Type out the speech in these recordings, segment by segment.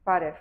Բարև։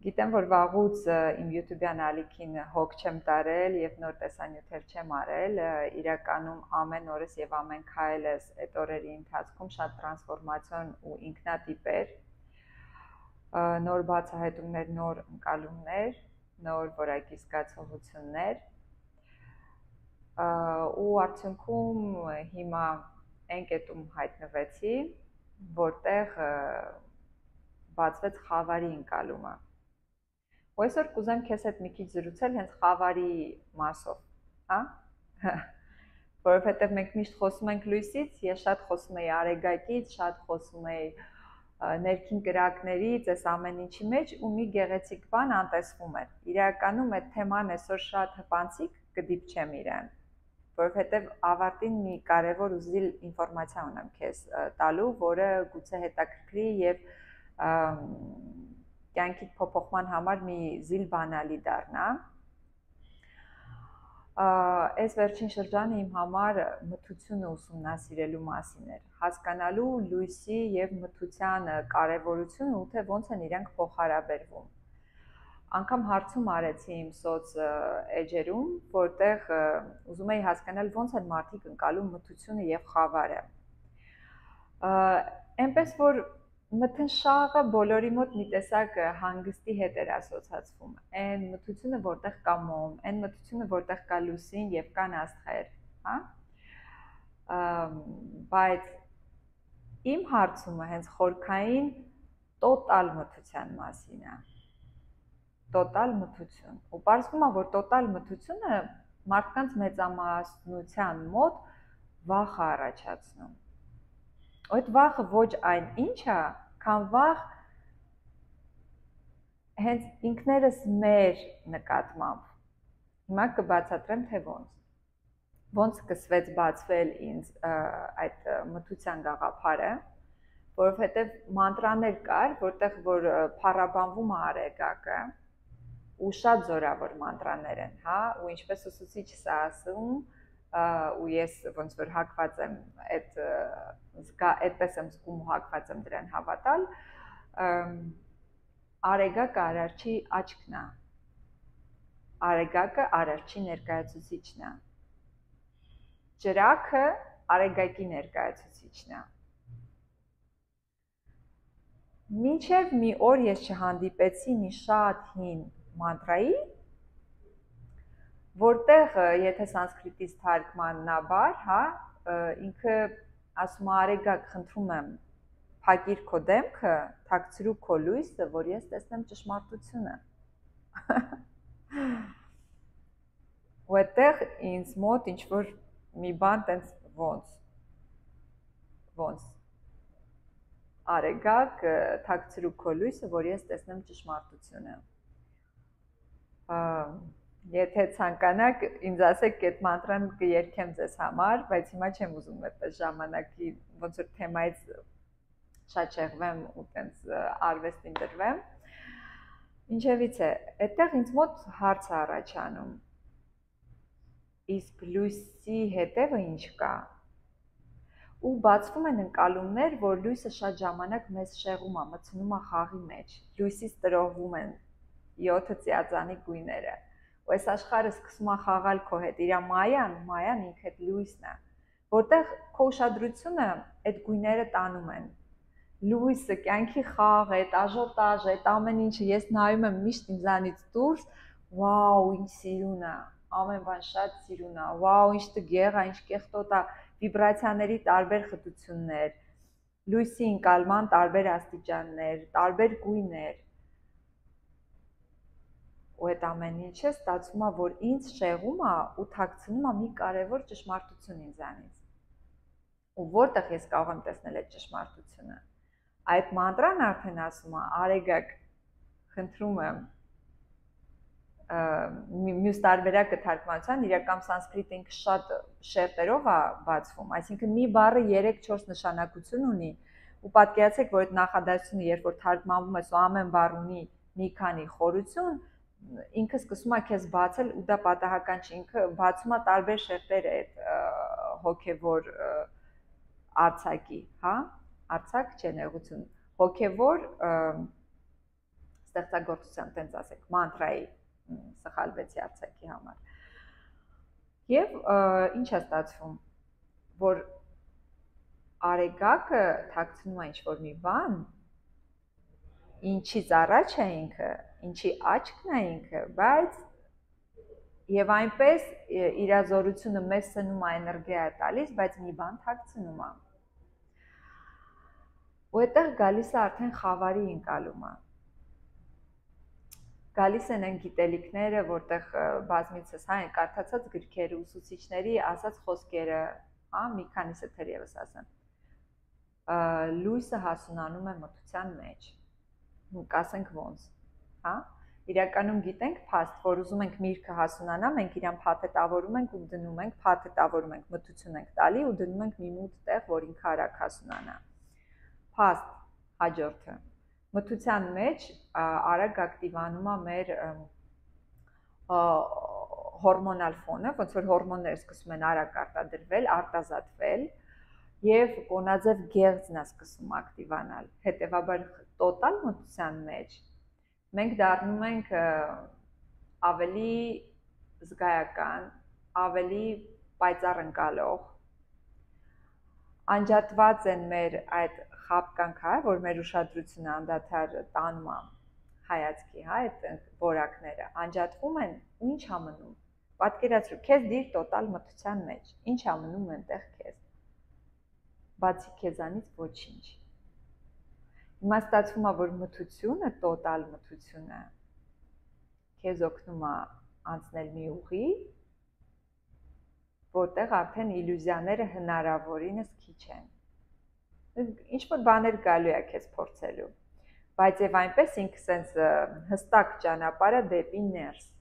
Գիտեմ, որ վաղուց իմ YouTube-յան ալիքին հոգ չեմ տարել եւ նոր տեսանյութեր չեմ արել, իրականում ամեն օրս եւ ամեն քայլս այդ օրերի ընթացքում շատ տրանսֆորմացիոն ու ինքնատիպ էր։ Նոր բացահայտումներ, նոր ընկալումներ, նոր որակի զգացողություններ։ Ու արդյունքում հիմա այն կետում հայտնվեցի, որտեղ բացվեց խավարի ընկալումը։ Ու այսօր կուզեմ քեզ հետ մի քիչ զրուցել հենց խավարի մասով, հա? Որովհետև մենք միշտ խոսում ենք լույսից, ես շատ խոսում եի արեգակից, շատ խոսում էի ներքին կրակներից, այս ամեն ինչի մեջ ու մի գեղեցիկ բան անտեսվում էր։ Իրականում այդ թեման այսօր շատ հպանցիկ կդիպչեմ իրեն, որովհետև ավարտին մի կարևոր ու զիլ ինֆորմացիա ունեմ քեզ տալու, որը գուցե հետաքրքրի եւ կյանքիդ փոփոխման համար մի զիլ բանալի դառնա։ Այս վերջին շրջանը իմ համար մթությունը ուսումնասիրելու մասին էր, հասկանալու լույսի եւ մթության կարեւորությունը ու թե ոնց են իրենք փոխհարաբերվում։ Անգամ հարցում արեցի իմ սոց էջերում, որտեղ ուզում էի հասկանալ ոնց են մարդիկ ընկալում մթությունը եւ խավարը։ Այնպես որ մթնշաղը բոլորի մոտ մի տեսակ հանգստի հետ էր ասոցացվում։ Այն մթությունը, որտեղ կա մոմ, այն մթությունը, որտեղ կա լուսին եւ կան աստղեր, հա? Բայց իմ հարցումը հենց խորքային տոտալ մթության մասին է։ Տոտալ մթություն։ Ու պարզվում է, որ տոտալ մթությունը մարդկանց մեծամասնության մոտ վախ է առաջացնում։ Այդ վախը ոչ այն ինչ է, քան վախ հենց ինքներս մեր նկատմամբ։ Հիմա կբացատրեմ, թե ոնց։ Ոնց սկսվեց բացվել ինձ այդ մթության գաղափարը, որովհետև մանտրաներ կար, որտեղ որ փառաբանվում է արեգակը, ու շատ զորավոր մանտրաներ են, հա, ու ինչպես ուսուցիչս է ասում, ու ես ոնց որ հակված եմ այդպես եմ զգում ու հակված եմ դրան հավատալ, արեգակը արարչի աչքն է, արեգակը արարչի ներկայացուցիչն է, ջրակը արեգակի ներկայացուցիչն է։ Մինչև մի օր ես չհանդիպեցի մի շատ հին մանտրայի, որտեղ եթե սանսկրիտից թարգմանն է բառ, հա, ինքը ասում է արեգակ, խնդրում եմ, փակիր քո դեմքը, թաքցրու քո լույսը, որ ես տեսնեմ ճշմարտությունը։ Ու այդտեղ ինձ մոտ ինչ որ մի բան տենց ոնց արեգակ, թաքցրու քո լույսը, որ ես տեսնեմ ճշմարտությունը։ Եթե ցանկանաք, ինձ ասեք այդ մանտրան կերքեմ ձեզ համար, բայց հիմա չեմ ուզում այդպես ժամանակի ոնց որ թեմայից շատ շեղվեմ ու տենց արվեստին դրվեմ։ Ինչևից է, այդտեղ ինձ մոտ հարց է առաջանում։ Իսկ լույսի հետևը ինչ կա։ Ու բացվում են ընկալումներ, որ լույսը շատ ժամանակ մեզ շեղում է, մտցնում է խաղի մեջ։ Լույսից տրոհվում են 7 ծիածանի գույները։ Ու այս աշխարհը սկսում է խաղալ քո հետ, իր մայան ինքը այդ լույսն է, որտեղ քո ուշադրությունը այդ գույները տանում են։ Լույսը, կյանքի խաղը, այդ աժոտաժը, այդ ամեն ինչը ես նայում եմ միշտ ինձանից դուրս, վաու, ինչ սիրուն է, ամեն բան շատ սիրուն է, վաու, ինչ տգեղ է, ինչ կեղտոտ է, վիբրացիաների տարբեր խտություններ, լույսի ընկալման տարբեր աստիճաններ, տարբեր գույներ։ Ու այդ ամեն ինչը ստացվում է, որ ինձ շեղում է ու թաքցնում է մի կարևոր ճշմարտություն ինձանից։ Ու որտեղ ես կարող եմ տեսնել այդ ճշմարտությունը։ Այդ մանտրան արդեն ասում է, արեգակ, խնդրում եմ, մյուս տարբերակը թարգմանության, իրական սանսկրիտ ինքը շատ շերտերով է բացվում, այսինքն մի բառը 3-4 նշանակություն ունի, ու պատկերացրեք, որ այդ նախադասությունը, երբ որ թարգմանվում է, ու ամեն բառ ունի մի քանի խորություն, ինքը սկսում է քեզ բացել ու դա պատահական չի, ինքը բացում է տարբեր շերտեր այդ հոգևոր արձակի, հա, արձակ չէ նեղություն, հոգևոր ստեղծագործության, տենց ասենք, մանտրայի սխալվեցի արցակի համար։ Եվ ինչ է ստացվում, որ արեգակը թաքցնում է ինչ-որ մի բան, ինչից առաջ է ինքը, ինչի աչքն է ինքը, բայց եւ այնպես իր զորությունը մեզ սնում է էներգիա է տալիս, բայց մի բան թաքցնում է։ Ու այդտեղ գալիս է արդեն խավարի ընկալումը։ Գալիս են այն գիտելիքները, որտեղ բազմիցս հա կարդացած գրքերը, ուսուցիչների ասած խոսքերը, հա, մի քանիսը թերևս ասեմ։ Լույսը հասունանում է մթության մեջ։ Կասենք ոնց, հա։ Իրականում գիտենք փաստ, որ ուզում ենք միրգը հասունանա, մենք իրան փաթեթավորում ենք ու դնում ենք, փաթեթավորում ենք, մթություն ենք տալի ու դնում ենք մի մութ տեղ, որ ինքը արագ հասունանա։ Փաստ հաջորդը։ Մթության մեջ արագ ակտիվանում է մեր հորմոնալ ֆոնը, ոնց որ հորմոնները սկսում են արագ արտադրվել, արտազատվել եւ կոնաձև գեղձն է սկսում ակտիվանալ։ Հետևաբար տոտալ մթության մեջ մենք դառնում ենք ավելի զգայական, ավելի պայծառ ընկալող, անջատված են մեր այդ խաբկանք, հա, որ մեր ուշադրությունը անդադար տանում է հայացքի, հա, այդ որակները, անջատվում են ու ինչ է մնում։ Պատկերացրու, քեզ դիր տոտալ մթության մեջ, ինչ է մնում այնտեղ քեզ։ Բացի քեզանից ոչինչ։ Հիմա ստացվում է, որ մթությունը, տոտալ մթությունը քեզ օգնում է անցնել մի ուղի, որտեղ արդեն իլյուզիաները հնարավորինս քիչ են։ Ինչ-որ բաներ գալու է քեզ փորձելու, բայց եւ այնպես ինքը սենց հստակ ճանապարհը դեպի ներս,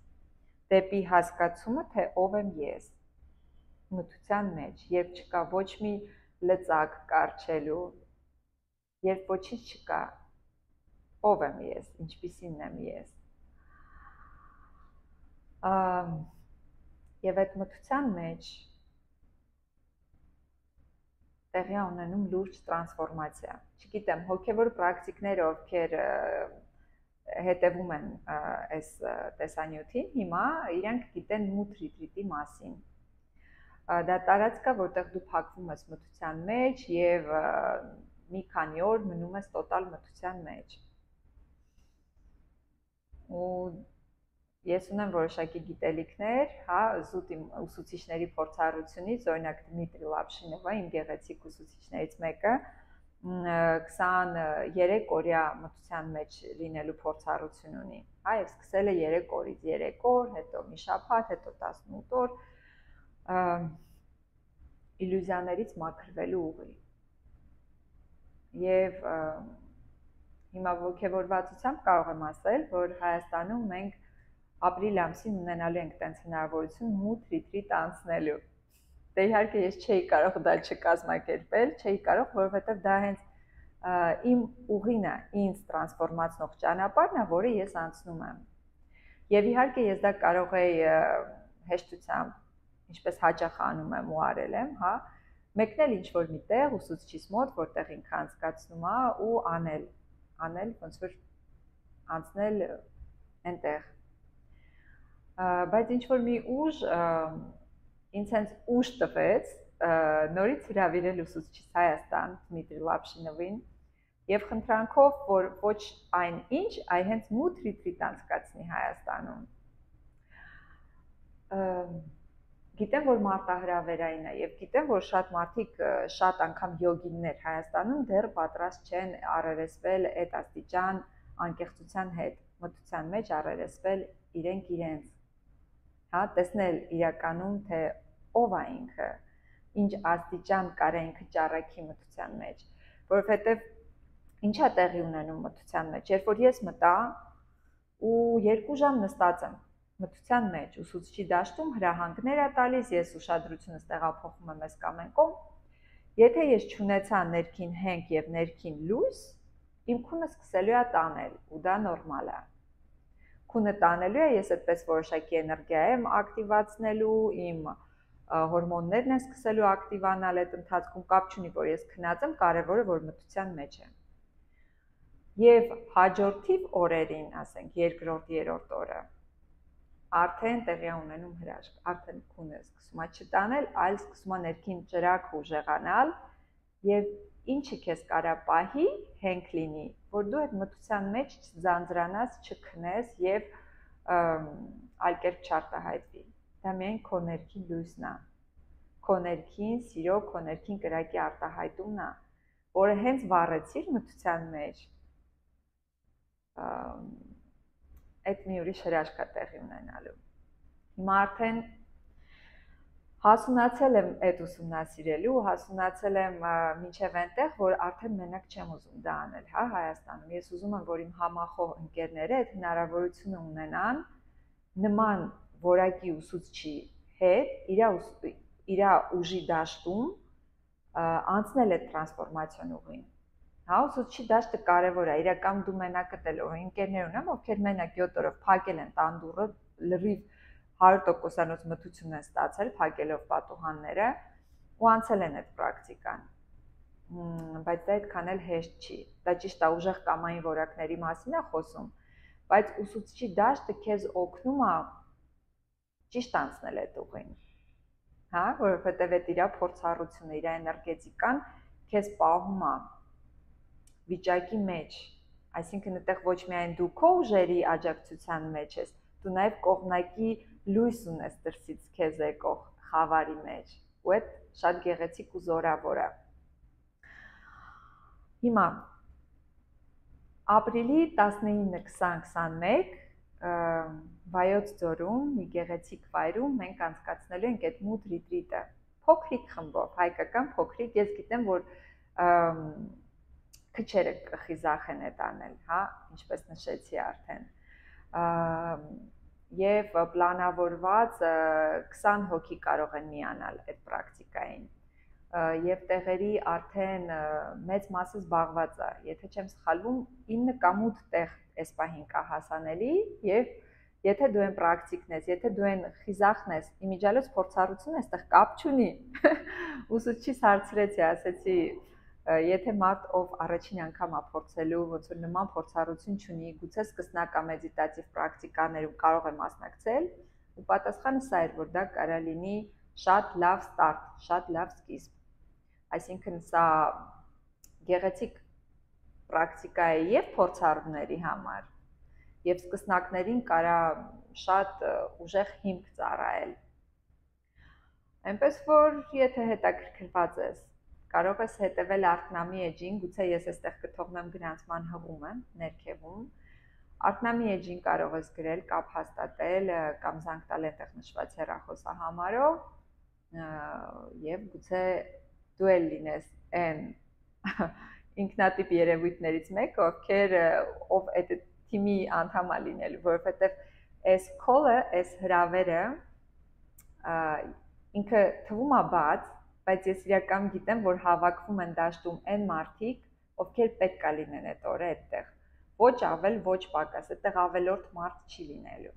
դեպի հասկացումը, թե ով եմ ես մթության մեջ, երբ չկա ոչ մի լծակ կարճելու, երբ ոչինչ չկա, ով եմ ես, ինչպիսին եմ ես։ Եվ այդ մթության մեջ տեղի ունենում լուրջ տրանսֆորմացիա։ Չգիտեմ, հոգևոր պրակտիկները, ովքեր հետևում են այս տեսանյութին, հիմա իրանք գիտեն մութ ռիտրիտի մասին։ Դա տարածք է, որտեղ դու փակվում ես մթության մեջ եւ մի քանի օր մնում ես տոտալ մթության մեջ։ Ու ես ունեմ որոշակի գիտելիքներ, հա, զուտ իմ ուսուցիչների փորձառությունից, օրինակ Դմիտրի Լապշինովը, իմ գեղեցիկ ուսուցիչներից մեկը, 23 օրյա մթության մեջ լինելու փորձառություն ունի, հա, եւ սկսել է 3 օրից, 3 օր, հետո մի շաբաթ, հետո 18 օր իլյուզիաներից մաքրվելու ուղի։ Եվ հիմա ողջավորվածությամբ կարող եմ ասել, որ Հայաստանում մենք ապրիլ ամսին ունենալու ենք տենց հնարավորություն մութ ռիտրիտ անցնելու։ Դե իհարկե ես չէի կարող դա չկազմակերպել, չէի կարող, որովհետև դա հենց իմ ուղին է, ինձ տրանսֆորմացնող ճանապարհն է, որը ես անցնում եմ։ Եվ իհարկե ես դա կարող էի հեշտությամբ, ինչպես հաճախ անում եմ ու արել եմ, հա, մեկնել ինչ-որ մի տեղ ուսուցչիս մոտ, որտեղ ինքը անցկացնում է ու անել ոնց որ անցնել այնտեղ։ Բայց ինչ-որ մի ուժ ինձ հենց ուժ տվեց նորից հրավիրել ուսուցչիս Հայաստան Դմիտրի Լապշինովին եւ խնդրանքով, որ ոչ այն ինչ, այլ հենց մութ ռիտրիտ անցկացնի Հայաստանում։ Գիտեմ, որ մարտահրավերային է եւ գիտեմ, որ շատ մարդիկ, շատ անգամ յոգիներ Հայաստանում դեռ պատրաստ չեն առերեսվել այդ աստիճան անկեղծության հետ, մթության մեջ առերեսվել իրենց, հա, տեսնել իրականում, թե ով է ինքը, ինչ աստիճան կարա ինքը ճառագի մթության մեջ, որովհետեւ ինչա տեղի ունենում մթության մեջ, երբ որ ես մտա ու 2 ժամ նստած եմ մթության մեջ, ուսուցչի դաշտում հրահանգներ է տալիս, ես ուշադրությունս տեղափոխում եմ այս կամ այն կողմ, եթե ես չունեցա ներքին հենք եւ ներքին լույս, իմ քունը սկսելու է տանել, ու դա նորմալ է։ Քունը տանելու է, ես այդպես որոշակի էներգիա եմ ակտիվացնելու, իմ հորմոններն են սկսելու ակտիվանալ այդ ընթացքում, կապ չունի, որ ես քնած եմ, կարևորը որ մթության մեջ եմ։ Եվ հաջորդիվ օրերին, ասենք, երկրորդ, երրորդ օրը արդեն տեղի ունենում հրաշք, արդեն քունը սկսում է չտանել, այլ սկսում է ներքին ճրագ ուժեղանալ եւ ինչը քեզ կարա պահի, հենք լինի, որ դու այդ մթության մեջ չձանձրանաս, չքնես եւ այլ կերպ չարտահայտվի։ Դա միայն քո ներքին լույսն է, քո ներքին սիրո, քո ներքին կրակի արտահայտումն է, որը հենց վառեցիր մթության մեջ, այդ մի ուրիշ հրաշք է տեղի ունենալու։ Հիմա արդեն հասունացել եմ այդ ուսումնասիրելու, հասունացել եմ մինչև այնտեղ, որ արդեն մենակ չեմ ուզում դա անել, հա, Հայաստանում։ Ես ուզում եմ, որ իմ համախոհ ընկերները այդ հնարավորությունը ունենան նման որակի ուսուցչի հետ իր ուժի դաշտում անցնել այդ տրանսֆորմացիոն ուղին։ Հա, ուսուցչի դաշտը կարևոր է, իրական դու մենակդ էլ ընկերներ ունեմ, ովքեր մենակ 7 օրով փակել են տանդուռը, լրիվ 100%-անոց մթություն են ստացել, փակելով պատուհանները ու անցել են այդ պրակտիկան։ Բայց դա այդքան էլ հեշտ չի։ Դա ճիշտ է, ուժեղ կամային որակների մասին է խոսում, բայց ուսուցչի դաշտը քեզ օգնում է ճիշտ անցնել այդ ուղին։ Հա, որովհետև այդ իր փորձառությունը, իր էներգետիկան քեզ պահում է վիճակի մեջ, այսինքն այդտեղ ոչ միայն դու քո ուժերի աջակցության մեջ ես, դու նաև կողմնակի լույս ունես դրսից քեզ եկող խավարի մեջ, ու այդ շատ գեղեցիկ ու զորավոր է։ Հիմա ապրիլի 19-20-21 Վայոց ձորում մի գեղեցիկ վայրում մենք անցկացնելու ենք այդ մութ ռիտրիտը, փոքրիկ խմբով, հայկական փոքրիկ, ես գիտեմ, որ քչերը կխիզախեն այդ անել, հա, ինչպես նշեցի արդեն։ Եվ պլանավորված 20 հոգի կարող են միանալ այդ պրակտիկային։ Եվ տեղերի արդեն մեծ մասը զբաղված է, եթե չեմ սխալվում, 9 կամ 8 տեղ այս պահին կա հասանելի, եւ եթե դու այն պրակտիկն ես, եթե դու այն խիզախն ես, իմիջիալոց փորձառություն այստեղ կապ չունի։ Ուսուցչիս հարցրեցի, ասեցի, եթե մարդ ով առաջին անգամ է փորձելու, ոնց որ նման փորձառություն չունի, գուցե սկսնական մեդիտատիվ պրակտիկաներում կարող է մասնակցել, ու պատասխանը սա էր, որ դա կարա լինի շատ լավ ստարտ, շատ լավ սկիզբ։ Այսինքն սա գեղեցիկ պրակտիկա է եւ փորձառուների համար, եւ սկսնակներին կարա շատ ուժեղ հիմք ծառայել։ Այնպես որ եթե հետաքրքրված ես, կարող ես հետևել Artnam-ի էջին, գուցե ես այստեղ կթողնեմ գրանցման հղումը ներքևում։ Artnam-ի էջին կարող ես գրել, կապ հաստատել կամ զանգ տալ այդտեղ նշված հեռախոսահամարով եւ գուցե դու էլ լինես այն ինքնատիպ երևույթներից մեկը, ով այդ թիմի անդամ է լինելու, որովհետեւ այս call-ը, այս հրավերը ինքը թվում է բաց, բայց ես իրական գիտեմ, որ հավաքվում են դաշտում այն մարդիկ, ովքեր պետք է լինեն այդ օրը այդտեղ։ Ոչ ավել, ոչ պակաս, այդտեղ ավելորդ մարդ չի լինելու։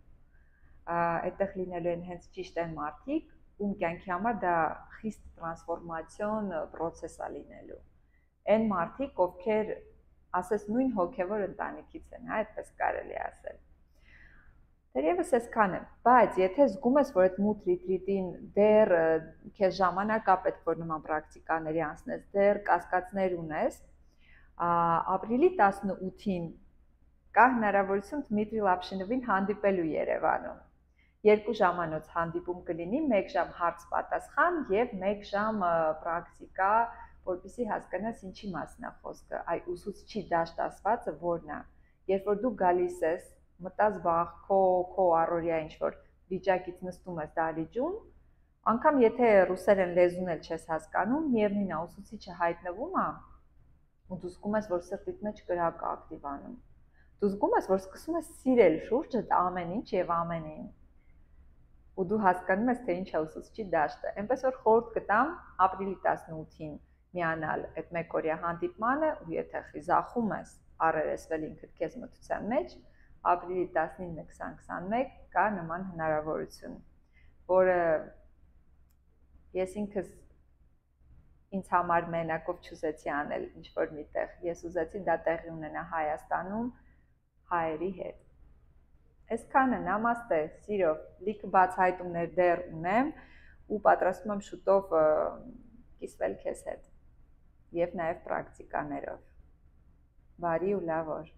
Այդտեղ լինելու են հենց ճիշտ այն մարդիկ, ում կյանքի համար դա խիստ տրանսֆորմացիոն process է լինելու։ Այն մարդիկ, ովքեր ասես նույն հոգևոր ընտանիքից են, հա, այդպես կարելի է ասել։ Դերևս այսքան է, բայց եթե զգում ես, որ այդ մութ ռիտրիտին դեռ քեզ ժամանակ է պետք, որ նման պրակտիկաների անցնես, դեռ կասկածներ ունես, ապրիլի 18-ին կա հնարավորություն Դմիտրի Լապշինովին հանդիպելու Երևանում։ 2 ժամանոց հանդիպում կլինի, 1 ժամ հարց-պատասխան եւ 1 ժամ պրակտիկա, որպեսզի հասկանաս ինչի մասն է խոսքը, այ ուսուցչի դաշտ ասվածը որն է։ Երբ որ դու գալիս ես մտած բախ քո առօրյա ինչ-որ վիճակից նստում ես դահլիճում, անգամ եթե ռուսերեն լեզուն էլ չես հասկանում, միևնույն է ուսուցիչը հայտնվում է, ու դու զգում ես, որ սրտիդ մեջ կրակ է ակտիվանում։ Դու զգում ես, որ սկսում ես սիրել շուրջդ ամեն ինչ եւ ամենին։ Ու դու հասկանում ես, թե ինչ է ուսուցչի դաշտը։ Այնպես որ խորհուրդ կտամ ապրիլի 18-ին միանալ այդ մեկօրյա հանդիպմանը, ու եթե խիզախում ես առերեսվել ինքդ քեզ մթության մեջ, ապրիլի 19-20-21 կա նման հնարավորություն, որը ես ինքս ինձ համար մենակով չուզեցի անել ինչ-որ միտեղ։ Ես ուզեցի դա տեղի ունենա Հայաստանում հայերի հետ։ Այսքանը, նամաստե, սիրով, լիքը բացահայտումներ դեռ ունեմ ու պատրաստում եմ շուտով կիսվել քեզ հետ եւ նաեւ պրակտիկաներով։ Բարի ու լավ օր։